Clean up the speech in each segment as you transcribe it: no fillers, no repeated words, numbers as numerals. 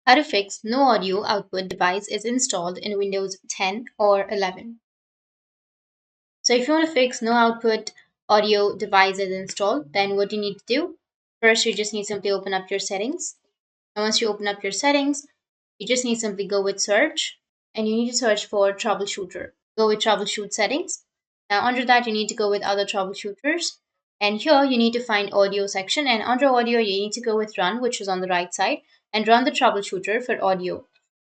How to fix no audio output device is installed in Windows 10 or 11. So if you want to fix no output audio device is installed, then what you need to do, first you just need to simply open up your settings. And once you open up your settings, you just need to simply go with search and you need to search for troubleshooter. Go with troubleshoot settings. Now under that you need to go with other troubleshooters. And here you need to find audio section, and under audio you need to go with run, which is on the right side, and run the troubleshooter for audio.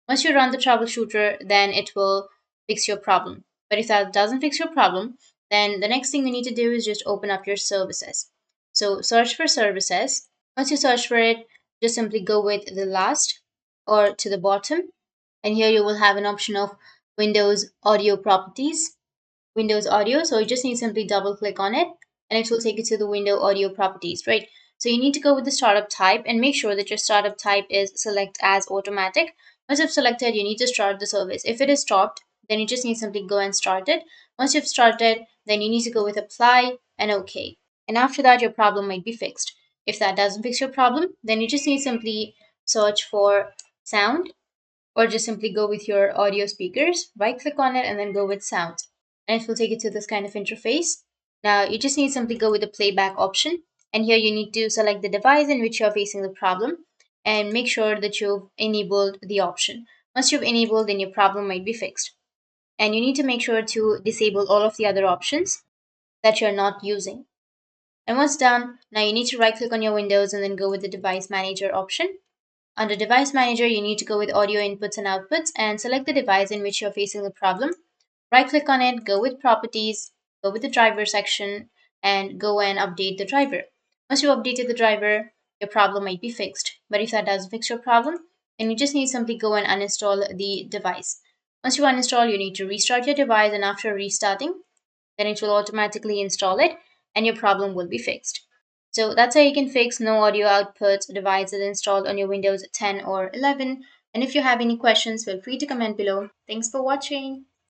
Once you run the troubleshooter, then it will fix your problem. But if that doesn't fix your problem, then the next thing you need to do is just open up your services. So search for services. Once you search for it, just simply go with the last or to the bottom, and here you will have an option of Windows Audio Properties, Windows Audio. So you just need to simply double click on it and it will take you to the window audio properties, right? So you need to go with the startup type and make sure that your startup type is select as automatic. Once you've selected, you need to start the service. If it is stopped, then you just need to simply go and start it. Once you've started, then you need to go with apply and OK. And after that, your problem might be fixed. If that doesn't fix your problem, then you just need to simply search for sound, or just simply go with your audio speakers, right click on it and then go with sound. And it will take you to this kind of interface. Now you just need to simply go with the playback option. And here you need to select the device in which you're facing the problem and make sure that you've enabled the option. Once you've enabled, then your problem might be fixed. And you need to make sure to disable all of the other options that you're not using. And once done, now you need to right click on your Windows and then go with the device manager option. Under Device Manager, you need to go with Audio Inputs and Outputs and select the device in which you're facing the problem. Right-click on it, go with Properties, go with the Driver section, and go and update the driver. Once you've updated the driver, your problem might be fixed. But if that doesn't fix your problem, then you just need to simply go and uninstall the device. Once you uninstall, you need to restart your device, and after restarting, then it will automatically install it and your problem will be fixed. So that's how you can fix no audio output devices installed on your Windows 10 or 11. And if you have any questions, feel free to comment below. Thanks for watching.